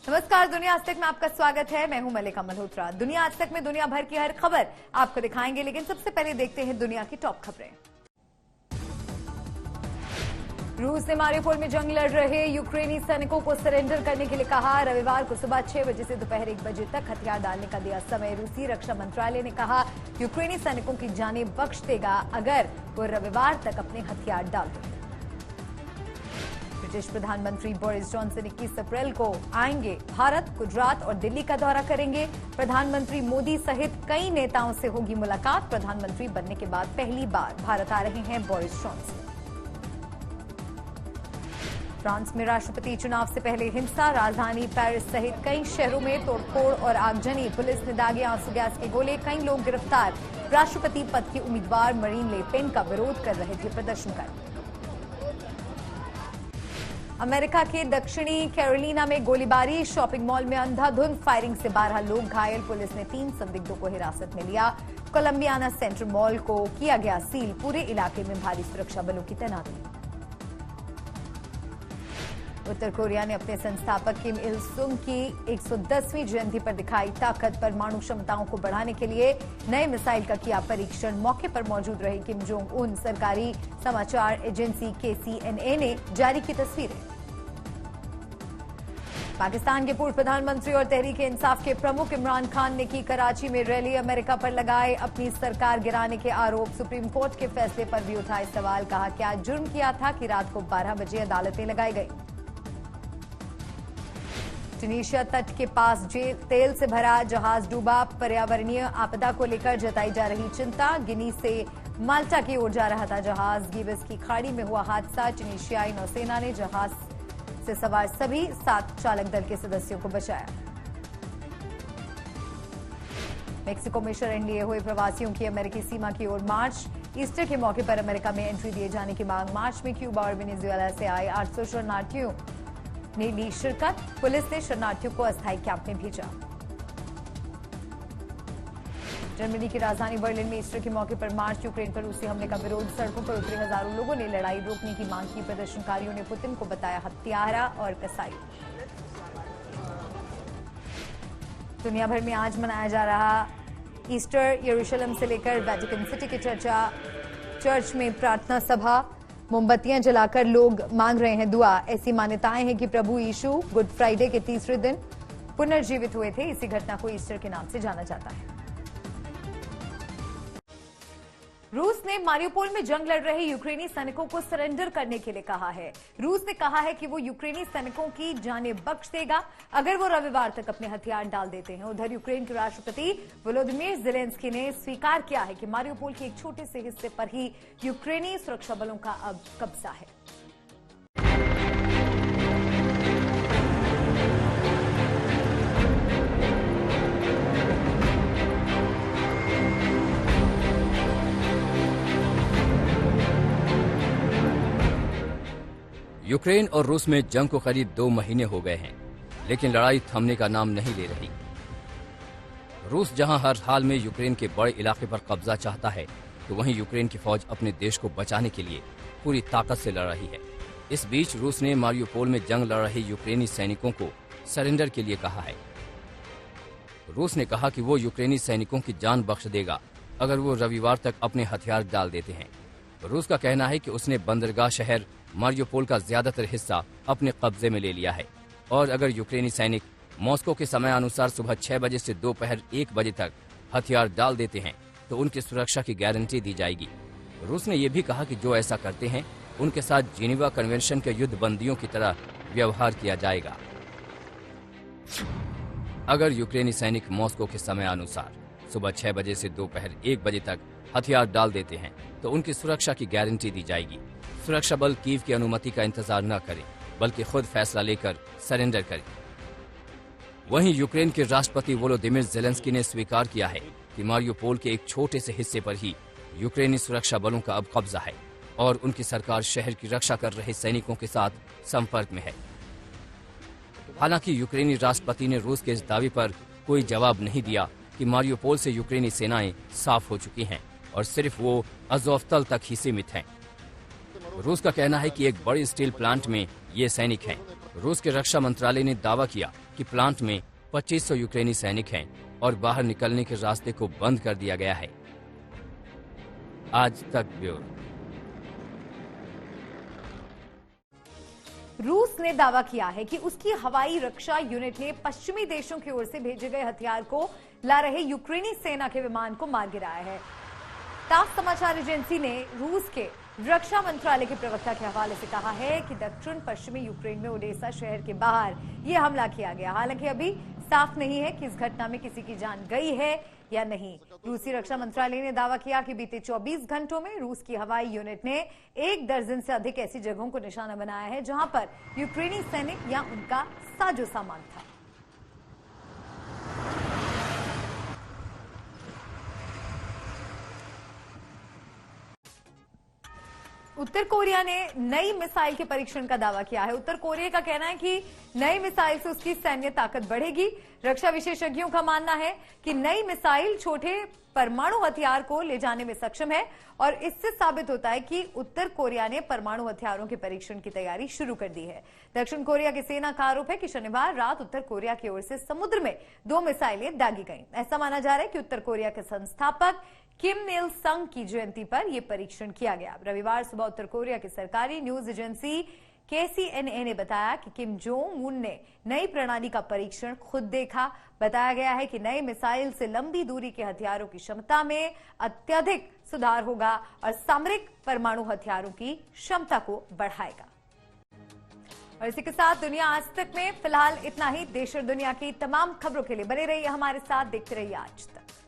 नमस्कार, दुनिया आज तक में आपका स्वागत है। मैं हूं मलिका मल्होत्रा। दुनिया आज तक में दुनिया भर की हर खबर आपको दिखाएंगे, लेकिन सबसे पहले देखते हैं दुनिया की टॉप खबरें। रूस ने मारियोपोल में जंग लड़ रहे यूक्रेनी सैनिकों को सरेंडर करने के लिए कहा। रविवार को सुबह 6 बजे से दोपहर 1 बजे तक हथियार डालने का दिया समय। रूसी रक्षा मंत्रालय ने कहा यूक्रेनी सैनिकों की जानें बख्श देगा अगर वो रविवार तक अपने हथियार डाल दें। ब्रिटिश प्रधानमंत्री बोरिस जॉनसन 21 अप्रैल को आएंगे भारत, गुजरात और दिल्ली का दौरा करेंगे। प्रधानमंत्री मोदी सहित कई नेताओं से होगी मुलाकात। प्रधानमंत्री बनने के बाद पहली बार भारत आ रहे हैं बोरिस जॉनसन। फ्रांस में राष्ट्रपति चुनाव से पहले हिंसा, राजधानी पेरिस सहित कई शहरों में तोड़फोड़ और आगजनी। पुलिस ने दागे आंसू गैस के गोले, कई लोग गिरफ्तार। राष्ट्रपति पद के उम्मीदवार मरीन ले पेन का विरोध कर रहे थे प्रदर्शनकारी। अमेरिका के दक्षिणी कैरोलिना में गोलीबारी, शॉपिंग मॉल में अंधाधुंध फायरिंग से 12 लोग घायल। पुलिस ने 3 संदिग्धों को हिरासत में लिया। कोलंबियाना सेंट्रल मॉल को किया गया सील, पूरे इलाके में भारी सुरक्षा बलों की तैनाती। उत्तर कोरिया ने अपने संस्थापक किम इल सुंग की 110वीं जयंती पर दिखाई ताकत। परमाणु क्षमताओं को बढ़ाने के लिए नए मिसाइल का किया परीक्षण। मौके पर मौजूद रहे किम जोंग उन। सरकारी समाचार एजेंसी KCNA ने जारी की तस्वीरें। पाकिस्तान के पूर्व प्रधानमंत्री और तहरीक-ए-इंसाफ के प्रमुख इमरान खान ने की कराची में रैली। अमेरिका पर लगाए अपनी सरकार गिराने के आरोप। सुप्रीम कोर्ट के फैसले पर भी उठाए सवाल। कहा क्या जुर्म किया था कि रात को 12 बजे अदालतें लगाई गई। ट्यूनीशिया तट के पास तेल से भरा जहाज डूबा। पर्यावरणीय आपदा को लेकर जताई जा रही चिंता। गिनी से माल्टा की ओर जा रहा था जहाज। गिब्स की खाड़ी में हुआ हादसा। ट्यूनीशियाई नौसेना ने जहाज से सवार सभी 7 चालक दल के सदस्यों को बचाया। मेक्सिको में शरण लिए हुए प्रवासियों की अमेरिकी सीमा की ओर मार्च। ईस्टर के मौके पर अमेरिका में एंट्री दिए जाने की मांग। मार्च में क्यूबा और वेनेजुएला से आए 800 शरणार्थियों ने ली शिरकत। पुलिस ने शरणार्थियों को अस्थायी कैंप में भेजा। जर्मनी की राजधानी बर्लिन में ईस्टर के मौके पर मार्च। यूक्रेन पर रूसी हमले का विरोध। सड़कों पर उतरे हजारों लोगों ने लड़ाई रोकने की मांग की। प्रदर्शनकारियों ने पुतिन को बताया हत्यारा और कसाई। दुनिया भर में आज मनाया जा रहा ईस्टर। यरूशलेम से लेकर वेटिकन सिटी की चर्च में प्रार्थना सभा, मोमबत्तियां जलाकर लोग मांग रहे हैं दुआ। ऐसी मान्यताएं हैं कि प्रभु यीशु गुड फ्राइडे के तीसरे दिन पुनर्जीवित हुए थे। इसी घटना को ईस्टर के नाम से जाना जाता है। रूस ने मारियोपोल में जंग लड़ रहे यूक्रेनी सैनिकों को सरेंडर करने के लिए कहा है। रूस ने कहा है कि वो यूक्रेनी सैनिकों की जानें बख्श देगा अगर वो रविवार तक अपने हथियार डाल देते हैं। उधर यूक्रेन के राष्ट्रपति वोलोदिमीर ज़ेलेंस्की ने स्वीकार किया है कि मारियोपोल के एक छोटे से हिस्से पर ही यूक्रेनी सुरक्षा बलों का अब कब्जा है। यूक्रेन और रूस में जंग को करीब 2 महीने हो गए हैं, लेकिन लड़ाई थमने का नाम नहीं ले रही। रूस जहां हर हाल में यूक्रेन के बड़े इलाके पर कब्जा चाहता है, तो वहीं यूक्रेन की फौज अपने देश को बचाने के लिए पूरी ताकत से लड़ रही है। इस बीच रूस ने मारियोपोल में जंग लड़ रहे यूक्रेनी सैनिकों को सरेंडर के लिए कहा है। रूस ने कहा कि वो यूक्रेनी सैनिकों की जान बख्श देगा अगर वो रविवार तक अपने हथियार डाल देते हैं। रूस का कहना है कि उसने बंदरगाह शहर मारियोपोल का ज्यादातर हिस्सा अपने कब्जे में ले लिया है और अगर यूक्रेनी सैनिक मॉस्को के समय अनुसार सुबह 6 बजे से दोपहर 1 बजे तक हथियार डाल देते हैं तो उनकी सुरक्षा की गारंटी दी जाएगी। रूस ने यह भी कहा कि जो ऐसा करते हैं उनके साथ जिनेवा कन्वेंशन के युद्ध बंदियों की तरह व्यवहार किया जाएगा। अगर यूक्रेनी सैनिक मॉस्को के समय अनुसार सुबह 6 बजे से दोपहर 1 बजे तक हथियार डाल देते हैं तो उनकी सुरक्षा की गारंटी दी जाएगी। सुरक्षा बल कीव की अनुमति का इंतजार न करें, बल्कि खुद फैसला लेकर सरेंडर करें। वहीं यूक्रेन के राष्ट्रपति वोलोदिमीर ज़ेलेंस्की ने स्वीकार किया है कि मारियोपोल के एक छोटे से हिस्से पर ही यूक्रेनी सुरक्षा बलों का अब कब्जा है और उनकी सरकार शहर की रक्षा कर रहे सैनिकों के साथ संपर्क में है। हालांकि यूक्रेनी राष्ट्रपति ने रूस के इस दावे पर कोई जवाब नहीं दिया कि मारियोपोल से यूक्रेनी सेनाएं साफ हो चुकी हैं और सिर्फ वो अज़ोवतल तक ही सीमित हैं। रूस का कहना है कि एक बड़े स्टील प्लांट में ये सैनिक हैं रूस के रक्षा मंत्रालय ने दावा किया कि प्लांट में 2500 यूक्रेनी सैनिक हैं और बाहर निकलने के रास्ते को बंद कर दिया गया है। आज तक ब्यूरो। रूस ने दावा किया है कि उसकी हवाई रक्षा यूनिट ने पश्चिमी देशों की ओर से भेजे गए हथियार को ला रहे यूक्रेनी सेना के विमान को मार गिराया है। तास समाचार एजेंसी ने रूस के रक्षा मंत्रालय के प्रवक्ता के हवाले से कहा है कि दक्षिण पश्चिमी यूक्रेन में ओडेसा शहर के बाहर यह हमला किया गया। हालांकि अभी साफ नहीं है कि इस घटना में किसी की जान गई है या नहीं। रूसी रक्षा मंत्रालय ने दावा किया कि बीते 24 घंटों में रूस की हवाई यूनिट ने 1 दर्जन से अधिक ऐसी जगहों को निशाना बनाया है जहां पर यूक्रेनी सैनिक या उनका साजो सामान था। उत्तर कोरिया ने नई मिसाइल के परीक्षण का दावा किया है। उत्तर कोरिया का कहना है कि नई मिसाइल से उसकी सैन्य ताकत बढ़ेगी। रक्षा विशेषज्ञों का मानना है कि नई मिसाइल छोटे परमाणु हथियार को ले जाने में सक्षम है और इससे साबित होता है कि उत्तर कोरिया ने परमाणु हथियारों के परीक्षण की तैयारी शुरू कर दी है। दक्षिण कोरिया की सेना का आरोप है कि शनिवार रात उत्तर कोरिया की ओर से समुद्र में 2 मिसाइलें दागी गईं। ऐसा माना जा रहा है कि उत्तर कोरिया के संस्थापक किम इल संग की जयंती पर यह परीक्षण किया गया। रविवार सुबह उत्तर कोरिया की सरकारी न्यूज एजेंसी KCNA ने बताया कि किम जोंग उन ने नई प्रणाली का परीक्षण खुद देखा। बताया गया है कि नई मिसाइल से लंबी दूरी के हथियारों की क्षमता में अत्यधिक सुधार होगा और सामरिक परमाणु हथियारों की क्षमता को बढ़ाएगा। और इसी के साथ दुनिया आज तक में फिलहाल इतना ही। देश और दुनिया की तमाम खबरों के लिए बने रहिए हमारे साथ, देखते रहिए आज तक।